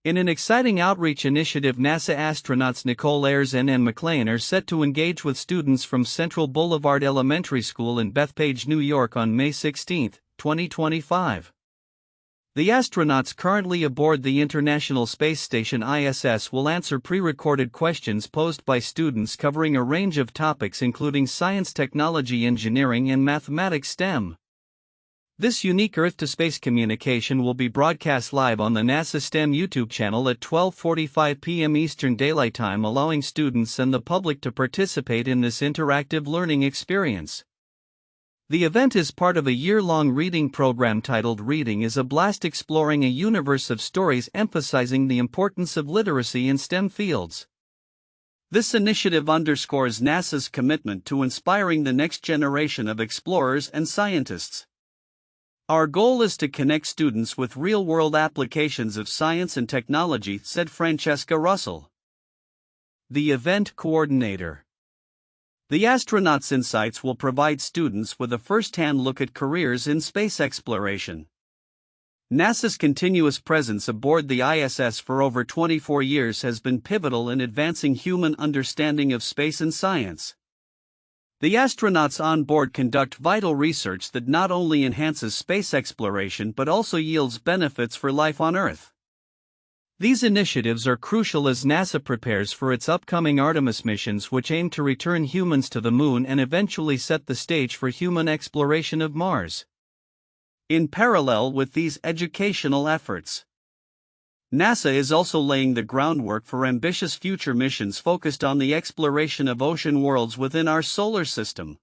In an exciting outreach initiative, NASA astronauts Nichole, Ayers and McClain are set to engage with students from Central Boulevard Elementary School in Bethpage, New York on May 16, 2025. The astronauts currently aboard the International Space Station ISS will answer pre-recorded questions posed by students covering a range of topics including science, technology, engineering, and mathematics STEM. This unique Earth-to-space communication will be broadcast live on the NASA STEM YouTube channel at 12:45 p.m. Eastern Daylight Time, allowing students and the public to participate in this interactive learning experience. The event is part of a year-long reading program titled Reading is a Blast, exploring a universe of stories emphasizing the importance of literacy in STEM fields. This initiative underscores NASA's commitment to inspiring the next generation of explorers and scientists. Our goal is to connect students with real-world applications of science and technology, said Francesca Russell, the event coordinator. The astronauts' insights will provide students with a first-hand look at careers in space exploration. NASA's continuous presence aboard the ISS for over 24 years has been pivotal in advancing human understanding of space and science. The astronauts on board conduct vital research that not only enhances space exploration but also yields benefits for life on Earth. These initiatives are crucial as NASA prepares for its upcoming Artemis missions, which aim to return humans to the Moon and eventually set the stage for human exploration of Mars. In parallel with these educational efforts, NASA is also laying the groundwork for ambitious future missions focused on the exploration of ocean worlds within our solar system.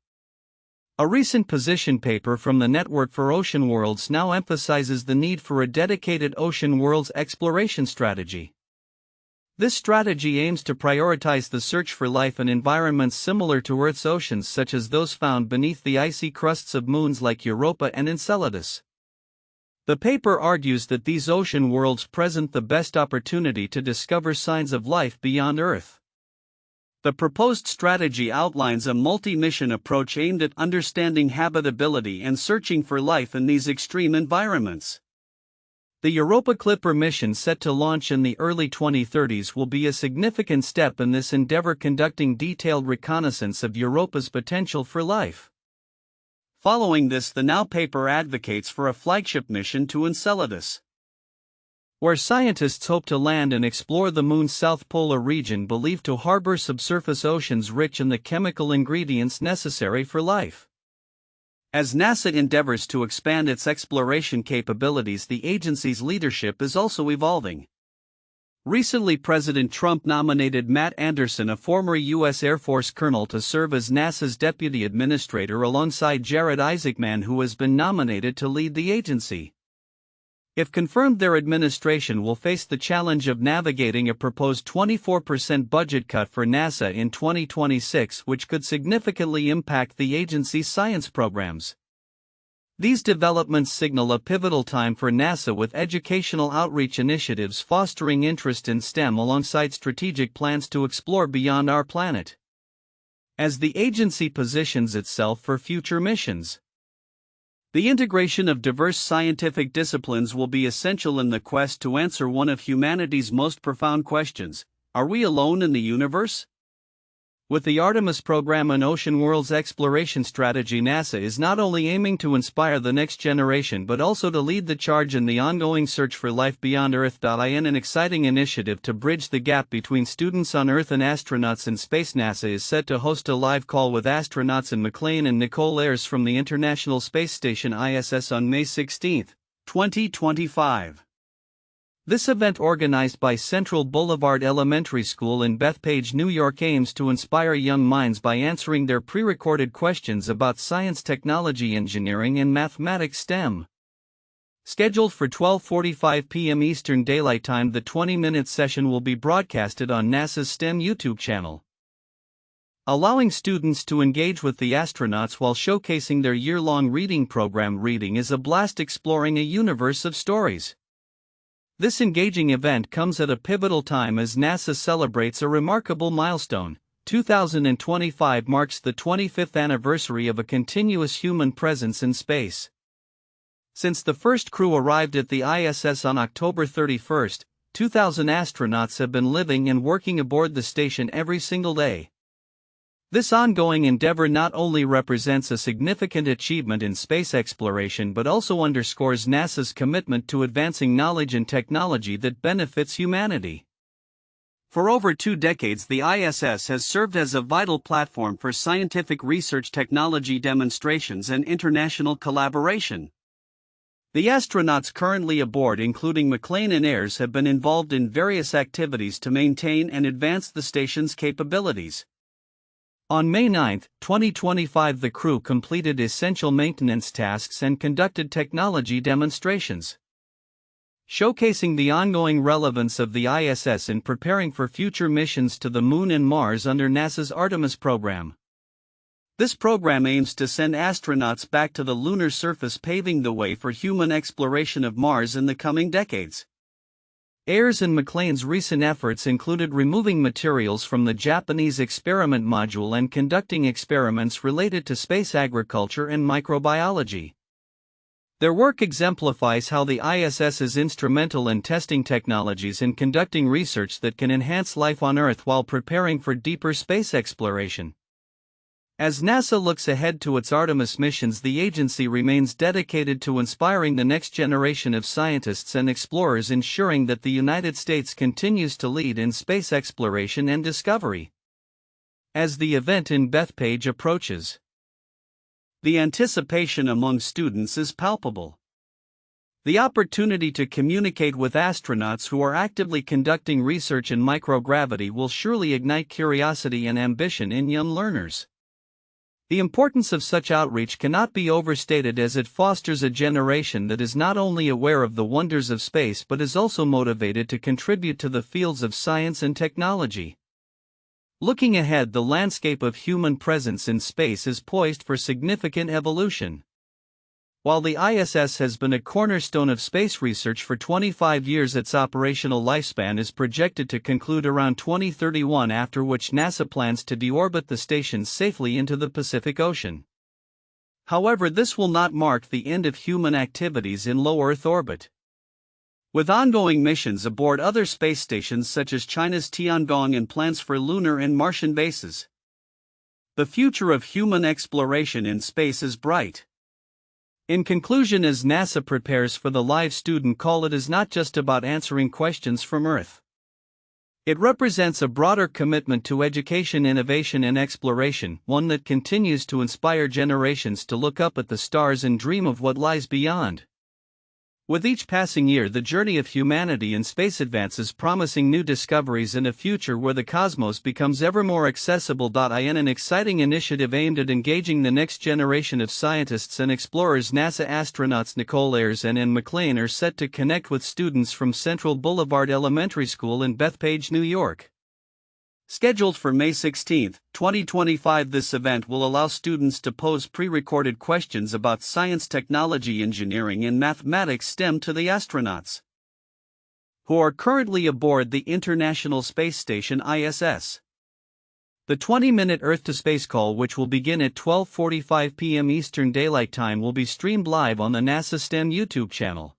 A recent position paper from the Network for Ocean Worlds now emphasizes the need for a dedicated ocean worlds exploration strategy. This strategy aims to prioritize the search for life in environments similar to Earth's oceans, such as those found beneath the icy crusts of moons like Europa and Enceladus. The paper argues that these ocean worlds present the best opportunity to discover signs of life beyond Earth. The proposed strategy outlines a multi-mission approach aimed at understanding habitability and searching for life in these extreme environments. The Europa Clipper mission, set to launch in the early 2030s, will be a significant step in this endeavor, conducting detailed reconnaissance of Europa's potential for life. Following this, the Now paper advocates for a flagship mission to Enceladus, where scientists hope to land and explore the Moon's south polar region, believed to harbor subsurface oceans rich in the chemical ingredients necessary for life. As NASA endeavors to expand its exploration capabilities, the agency's leadership is also evolving. Recently, President Trump nominated Matt Anderson, a former U.S. Air Force colonel, to serve as NASA's deputy administrator alongside Jared Isaacman, who has been nominated to lead the agency. If confirmed, their administration will face the challenge of navigating a proposed 24% budget cut for NASA in 2026, which could significantly impact the agency's science programs. These developments signal a pivotal time for NASA, with educational outreach initiatives fostering interest in STEM alongside strategic plans to explore beyond our planet. As the agency positions itself for future missions, the integration of diverse scientific disciplines will be essential in the quest to answer one of humanity's most profound questions: are we alone in the universe? With the Artemis program and ocean worlds exploration strategy, NASA is not only aiming to inspire the next generation but also to lead the charge in the ongoing search for life beyond Earth. In an exciting initiative to bridge the gap between students on Earth and astronauts in space, NASA is set to host a live call with astronauts McClain and Nichole Ayers from the International Space Station ISS on May 16, 2025. This event, organized by Central Boulevard Elementary School in Bethpage, New York, aims to inspire young minds by answering their pre-recorded questions about science, technology, engineering, and mathematics STEM. Scheduled for 12:45 p.m. Eastern Daylight Time, the 20-minute session will be broadcasted on NASA's STEM YouTube channel, allowing students to engage with the astronauts while showcasing their year-long reading program. Reading is a Blast, exploring a universe of stories. This engaging event comes at a pivotal time as NASA celebrates a remarkable milestone. 2025 marks the 25th anniversary of a continuous human presence in space. Since the first crew arrived at the ISS on October 31, 2,000 astronauts have been living and working aboard the station every single day. This ongoing endeavor not only represents a significant achievement in space exploration but also underscores NASA's commitment to advancing knowledge and technology that benefits humanity. For over 2 decades, the ISS has served as a vital platform for scientific research, technology demonstrations, and international collaboration. The astronauts currently aboard, including McClain and Ayers, have been involved in various activities to maintain and advance the station's capabilities. On May 9, 2025, the crew completed essential maintenance tasks and conducted technology demonstrations, showcasing the ongoing relevance of the ISS in preparing for future missions to the Moon and Mars under NASA's Artemis program. This program aims to send astronauts back to the lunar surface, paving the way for human exploration of Mars in the coming decades. Ayers and McClain's recent efforts included removing materials from the Japanese experiment module and conducting experiments related to space agriculture and microbiology. Their work exemplifies how the ISS is instrumental in testing technologies and conducting research that can enhance life on Earth while preparing for deeper space exploration. As NASA looks ahead to its Artemis missions, the agency remains dedicated to inspiring the next generation of scientists and explorers, ensuring that the United States continues to lead in space exploration and discovery. As the event in Bethpage approaches, the anticipation among students is palpable. The opportunity to communicate with astronauts who are actively conducting research in microgravity will surely ignite curiosity and ambition in young learners. The importance of such outreach cannot be overstated, as it fosters a generation that is not only aware of the wonders of space but is also motivated to contribute to the fields of science and technology. Looking ahead, the landscape of human presence in space is poised for significant evolution. While the ISS has been a cornerstone of space research for 25 years, its operational lifespan is projected to conclude around 2031, after which NASA plans to deorbit the station safely into the Pacific Ocean. However, this will not mark the end of human activities in low Earth orbit. With ongoing missions aboard other space stations such as China's Tiangong and plans for lunar and Martian bases, the future of human exploration in space is bright. In conclusion, as NASA prepares for the live student call, it is not just about answering questions from Earth. It represents a broader commitment to education, innovation, and exploration, one that continues to inspire generations to look up at the stars and dream of what lies beyond. With each passing year, the journey of humanity in space advances, promising new discoveries and a future where the cosmos becomes ever more accessible. In an exciting initiative aimed at engaging the next generation of scientists and explorers, NASA astronauts Nichole, Ayers, and McClain are set to connect with students from Central Boulevard Elementary School in Bethpage, New York. Scheduled for May 16, 2025, this event will allow students to pose pre-recorded questions about science, technology, engineering, and mathematics STEM to the astronauts who are currently aboard the International Space Station ISS. The 20-minute Earth-to-Space call, which will begin at 12:45 p.m. Eastern Daylight Time, will be streamed live on the NASA STEM YouTube channel.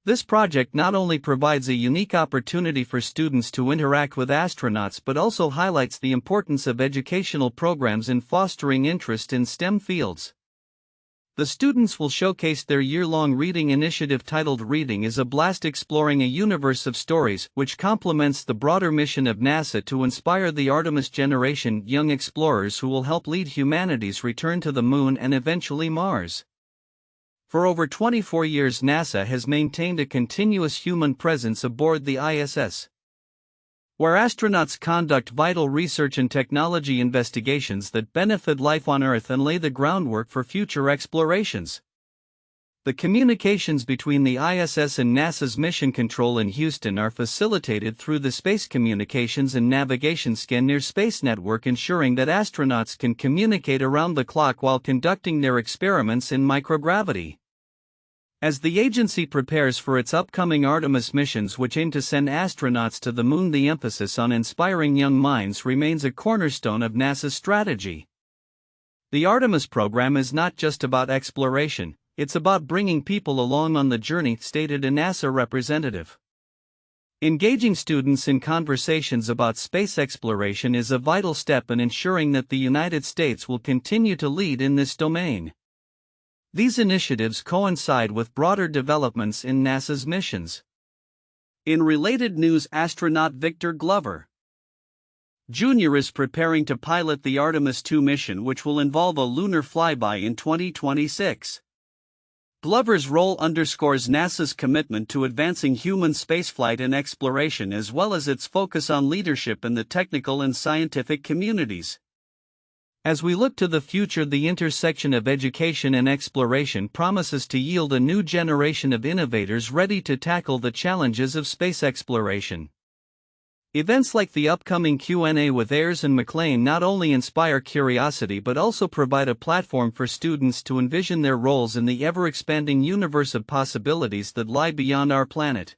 This project not only provides a unique opportunity for students to interact with astronauts but also highlights the importance of educational programs in fostering interest in STEM fields. The students will showcase their year-long reading initiative titled Reading is a Blast, exploring a universe of stories, which complements the broader mission of NASA to inspire the Artemis generation, young explorers who will help lead humanity's return to the Moon and eventually Mars. For over 24 years, NASA has maintained a continuous human presence aboard the ISS, where astronauts conduct vital research and technology investigations that benefit life on Earth and lay the groundwork for future explorations. The communications between the ISS and NASA's Mission Control in Houston are facilitated through the Space Communications and Navigation Scan Near Space Network, ensuring that astronauts can communicate around the clock while conducting their experiments in microgravity. As the agency prepares for its upcoming Artemis missions, which aim to send astronauts to the Moon, the emphasis on inspiring young minds remains a cornerstone of NASA's strategy. The Artemis program is not just about exploration, it's about bringing people along on the journey, stated a NASA representative. Engaging students in conversations about space exploration is a vital step in ensuring that the United States will continue to lead in this domain. These initiatives coincide with broader developments in NASA's missions. In related news, astronaut Victor Glover Jr. is preparing to pilot the Artemis II mission, which will involve a lunar flyby in 2026. Glover's role underscores NASA's commitment to advancing human spaceflight and exploration, as well as its focus on leadership in the technical and scientific communities. As we look to the future, the intersection of education and exploration promises to yield a new generation of innovators ready to tackle the challenges of space exploration. Events like the upcoming Q&A with Ayers and McClain not only inspire curiosity but also provide a platform for students to envision their roles in the ever-expanding universe of possibilities that lie beyond our planet.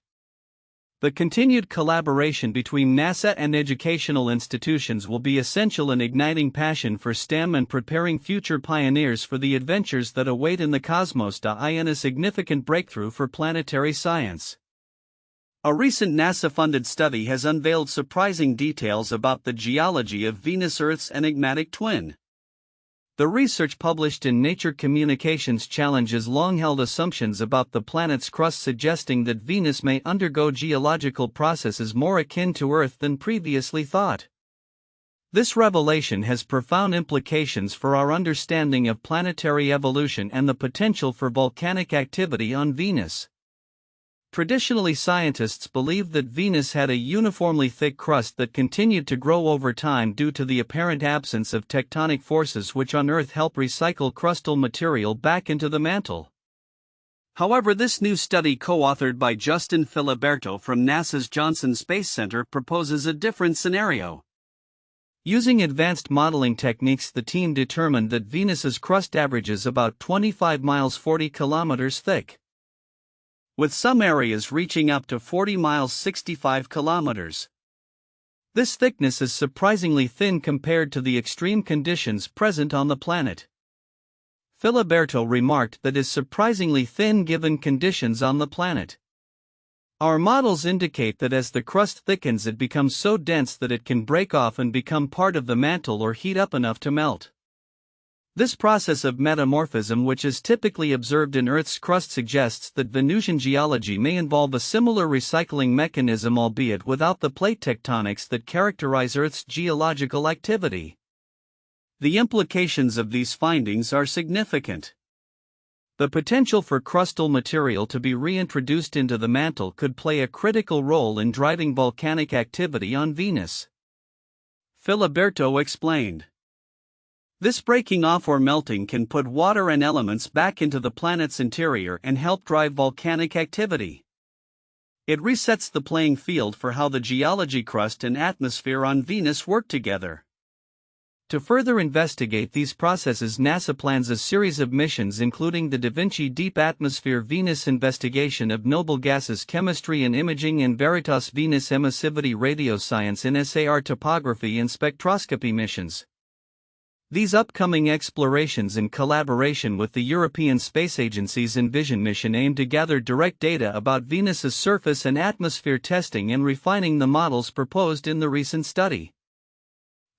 The continued collaboration between NASA and educational institutions will be essential in igniting passion for STEM and preparing future pioneers for the adventures that await in the cosmos. In a significant breakthrough for planetary science. A recent NASA-funded study has unveiled surprising details about the geology of Venus, Earth's enigmatic twin. The research published in Nature Communications challenges long-held assumptions about the planet's crust, suggesting that Venus may undergo geological processes more akin to Earth than previously thought. This revelation has profound implications for our understanding of planetary evolution and the potential for volcanic activity on Venus. Traditionally, scientists believed that Venus had a uniformly thick crust that continued to grow over time due to the apparent absence of tectonic forces which on Earth help recycle crustal material back into the mantle. However, this new study, co-authored by Justin Filiberto from NASA's Johnson Space Center, proposes a different scenario. Using advanced modeling techniques, the team determined that Venus's crust averages about 25 miles 40 kilometers thick, with some areas reaching up to 40 miles 65 kilometers. This thickness is surprisingly thin compared to the extreme conditions present on the planet. Filiberto remarked that is surprisingly thin given conditions on the planet. Our models indicate that as the crust thickens, it becomes so dense that it can break off and become part of the mantle or heat up enough to melt. This process of metamorphism, which is typically observed in Earth's crust, suggests that Venusian geology may involve a similar recycling mechanism, albeit without the plate tectonics that characterize Earth's geological activity. The implications of these findings are significant. The potential for crustal material to be reintroduced into the mantle could play a critical role in driving volcanic activity on Venus. Filiberto explained. This breaking off or melting can put water and elements back into the planet's interior and help drive volcanic activity. It resets the playing field for how the geology, crust, and atmosphere on Venus work together. To further investigate these processes, NASA plans a series of missions, including the Da Vinci Deep Atmosphere Venus Investigation of Noble Gases Chemistry and Imaging and Veritas Venus Emissivity Radioscience NSAR Topography and Spectroscopy missions. These upcoming explorations, in collaboration with the European Space Agency's Envision mission, aim to gather direct data about Venus's surface and atmosphere, testing and refining the models proposed in the recent study.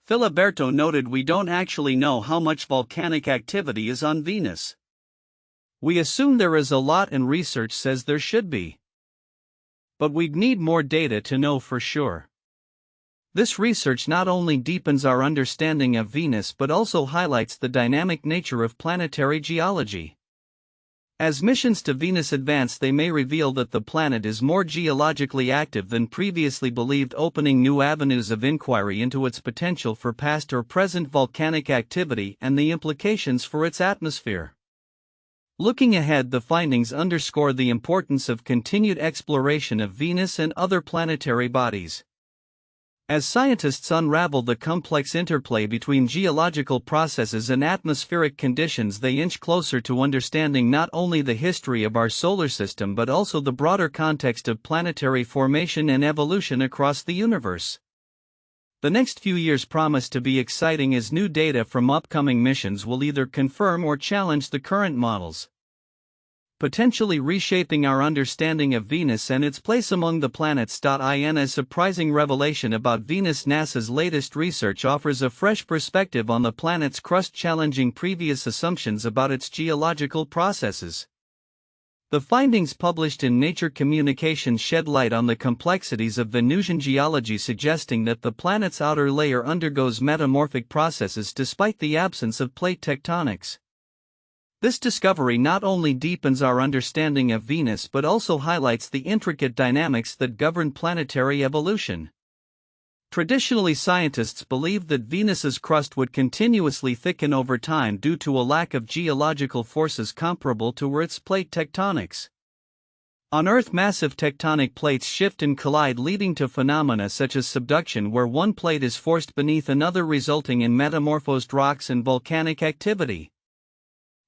Filiberto noted, "We don't actually know how much volcanic activity is on Venus. We assume there is a lot, and research says there should be. But we'd need more data to know for sure." This research not only deepens our understanding of Venus but also highlights the dynamic nature of planetary geology. As missions to Venus advance, they may reveal that the planet is more geologically active than previously believed, opening new avenues of inquiry into its potential for past or present volcanic activity and the implications for its atmosphere. Looking ahead, the findings underscore the importance of continued exploration of Venus and other planetary bodies. As scientists unravel the complex interplay between geological processes and atmospheric conditions, they inch closer to understanding not only the history of our solar system but also the broader context of planetary formation and evolution across the universe. The next few years promise to be exciting, as new data from upcoming missions will either confirm or challenge the current models. potentially reshaping our understanding of Venus and its place among the planets. In a surprising revelation about Venus, NASA's latest research offers a fresh perspective on the planet's crust, challenging previous assumptions about its geological processes. The findings published in Nature Communications shed light on the complexities of Venusian geology, suggesting that the planet's outer layer undergoes metamorphic processes despite the absence of plate tectonics. This discovery not only deepens our understanding of Venus but also highlights the intricate dynamics that govern planetary evolution. Traditionally, scientists believed that Venus's crust would continuously thicken over time due to a lack of geological forces comparable to Earth's plate tectonics. On Earth, massive tectonic plates shift and collide, leading to phenomena such as subduction, where one plate is forced beneath another, resulting in metamorphosed rocks and volcanic activity.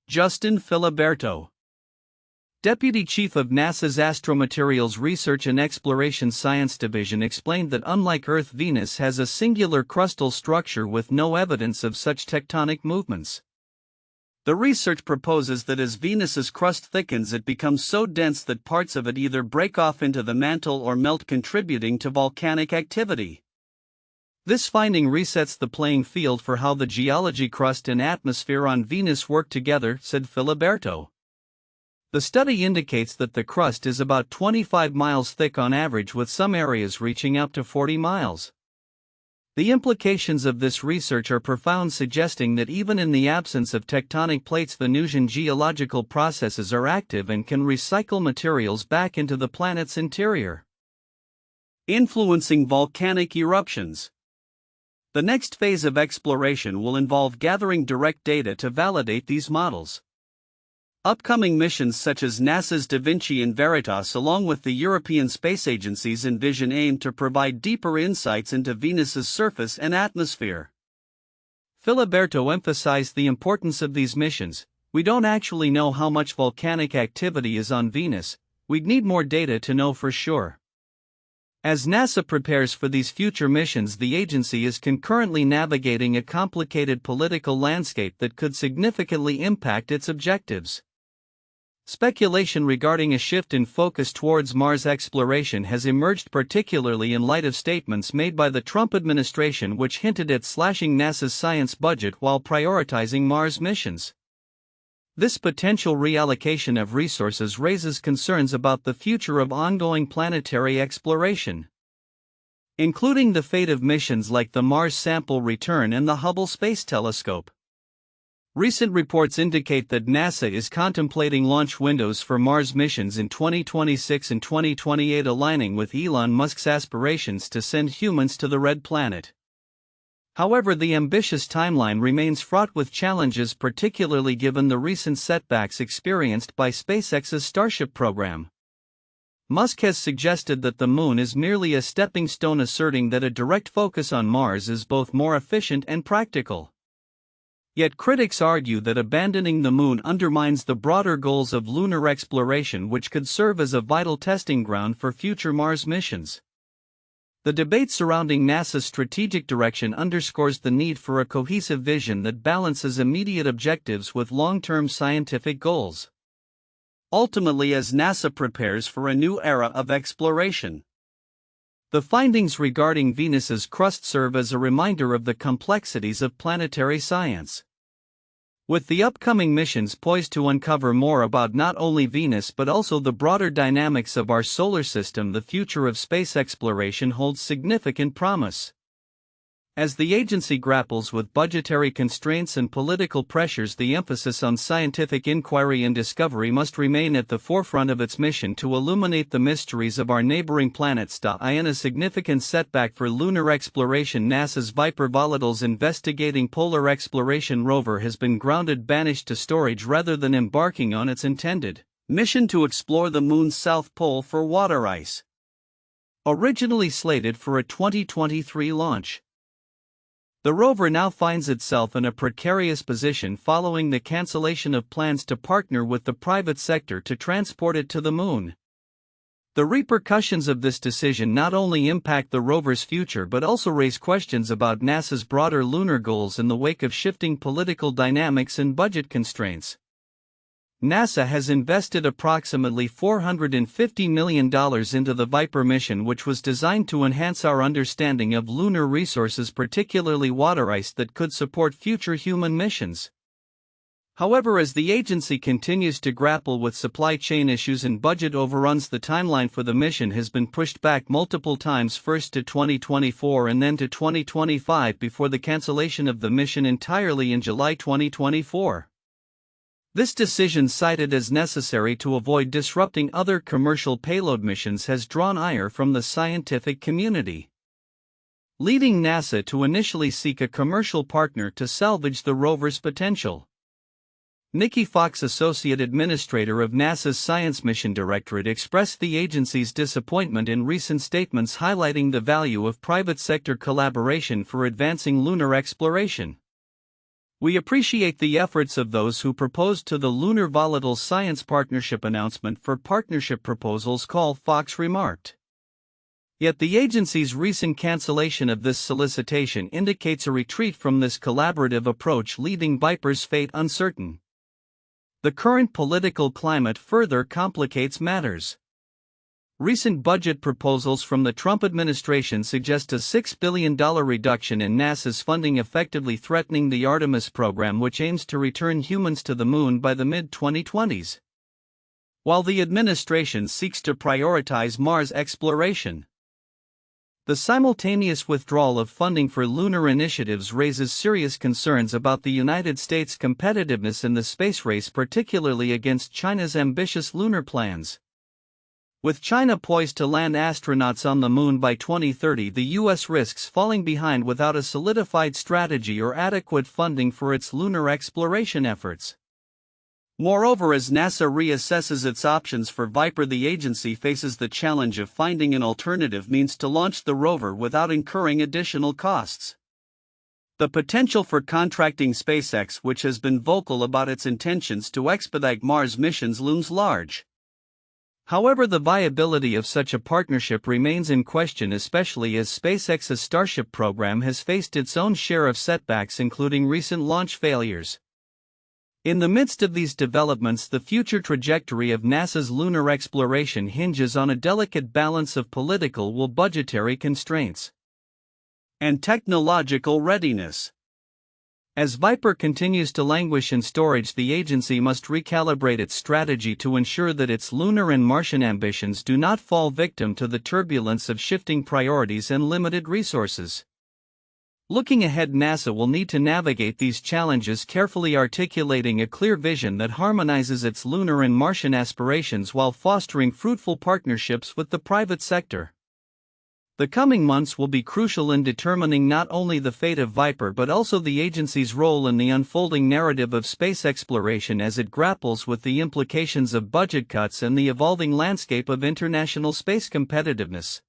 Justin Filiberto, Deputy Chief of NASA's Astromaterials Research and Exploration Science Division, explained that unlike Earth, Venus has a singular crustal structure with no evidence of such tectonic movements. The research proposes that as Venus's crust thickens, it becomes so dense that parts of it either break off into the mantle or melt, contributing to volcanic activity. This finding resets the playing field for how the geology, crust, and atmosphere on Venus work together, said Filiberto. The study indicates that the crust is about 25 miles thick on average, with some areas reaching up to 40 miles. The implications of this research are profound, suggesting that even in the absence of tectonic plates, Venusian geological processes are active and can recycle materials back into the planet's interior. Influencing volcanic eruptions. The next phase of exploration will involve gathering direct data to validate these models. Upcoming missions such as NASA's Da Vinci and Veritas, along with the European Space Agency's Envision, aim to provide deeper insights into Venus's surface and atmosphere. Filiberto emphasized the importance of these missions. We don't actually know how much volcanic activity is on Venus, we'd need more data to know for sure. As NASA prepares for these future missions, the agency is concurrently navigating a complicated political landscape that could significantly impact its objectives. Speculation regarding a shift in focus towards Mars exploration has emerged, particularly in light of statements made by the Trump administration which hinted at slashing NASA's science budget while prioritizing Mars missions. This potential reallocation of resources raises concerns about the future of ongoing planetary exploration, including the fate of missions like the Mars Sample Return and the Hubble Space Telescope. Recent reports indicate that NASA is contemplating launch windows for Mars missions in 2026 and 2028, aligning with Elon Musk's aspirations to send humans to the Red Planet. However, the ambitious timeline remains fraught with challenges, particularly given the recent setbacks experienced by SpaceX's Starship program. Musk has suggested that the Moon is merely a stepping stone, asserting that a direct focus on Mars is both more efficient and practical. Yet critics argue that abandoning the Moon undermines the broader goals of lunar exploration, which could serve as a vital testing ground for future Mars missions. The debate surrounding NASA's strategic direction underscores the need for a cohesive vision that balances immediate objectives with long-term scientific goals. Ultimately, as NASA prepares for a new era of exploration, the findings regarding Venus's crust serve as a reminder of the complexities of planetary science. With the upcoming missions poised to uncover more about not only Venus but also the broader dynamics of our solar system, the future of space exploration holds significant promise. As the agency grapples with budgetary constraints and political pressures, the emphasis on scientific inquiry and discovery must remain at the forefront of its mission to illuminate the mysteries of our neighboring planets. In a significant setback for lunar exploration, NASA's Viper Volatiles investigating polar exploration rover has been grounded, banished to storage rather than embarking on its intended mission to explore the Moon's south pole for water ice. Originally slated for a 2023 launch, the rover now finds itself in a precarious position following the cancellation of plans to partner with the private sector to transport it to the Moon. The repercussions of this decision not only impact the rover's future but also raise questions about NASA's broader lunar goals in the wake of shifting political dynamics and budget constraints. NASA has invested approximately $450 million into the Viper mission, which was designed to enhance our understanding of lunar resources, particularly water ice, that could support future human missions. However, as the agency continues to grapple with supply chain issues and budget overruns, the timeline for the mission has been pushed back multiple times, first to 2024 and then to 2025 before the cancellation of the mission entirely in July 2024. This decision, cited as necessary to avoid disrupting other commercial payload missions, has drawn ire from the scientific community, leading NASA to initially seek a commercial partner to salvage the rover's potential. Nikki Fox, Associate Administrator of NASA's Science Mission Directorate, expressed the agency's disappointment in recent statements highlighting the value of private sector collaboration for advancing lunar exploration. "We appreciate the efforts of those who proposed to the Lunar Volatile Science Partnership announcement for partnership proposals call," Fox remarked. Yet the agency's recent cancellation of this solicitation indicates a retreat from this collaborative approach, leaving Viper's fate uncertain. The current political climate further complicates matters. Recent budget proposals from the Trump administration suggest a $6 billion reduction in NASA's funding, effectively threatening the Artemis program, which aims to return humans to the moon by the mid-2020s. While the administration seeks to prioritize Mars exploration, the simultaneous withdrawal of funding for lunar initiatives raises serious concerns about the United States' competitiveness in the space race, particularly against China's ambitious lunar plans. With China poised to land astronauts on the moon by 2030, the U.S. risks falling behind without a solidified strategy or adequate funding for its lunar exploration efforts. Moreover, as NASA reassesses its options for Viper, the agency faces the challenge of finding an alternative means to launch the rover without incurring additional costs. The potential for contracting SpaceX, which has been vocal about its intentions to expedite Mars missions, looms large. However, the viability of such a partnership remains in question, especially as SpaceX's Starship program has faced its own share of setbacks, including recent launch failures. In the midst of these developments, the future trajectory of NASA's lunar exploration hinges on a delicate balance of political will, budgetary constraints, and technological readiness. As Viper continues to languish in storage, the agency must recalibrate its strategy to ensure that its lunar and Martian ambitions do not fall victim to the turbulence of shifting priorities and limited resources. Looking ahead, NASA will need to navigate these challenges carefully, articulating a clear vision that harmonizes its lunar and Martian aspirations while fostering fruitful partnerships with the private sector. The coming months will be crucial in determining not only the fate of Viper but also the agency's role in the unfolding narrative of space exploration as it grapples with the implications of budget cuts and the evolving landscape of international space competitiveness.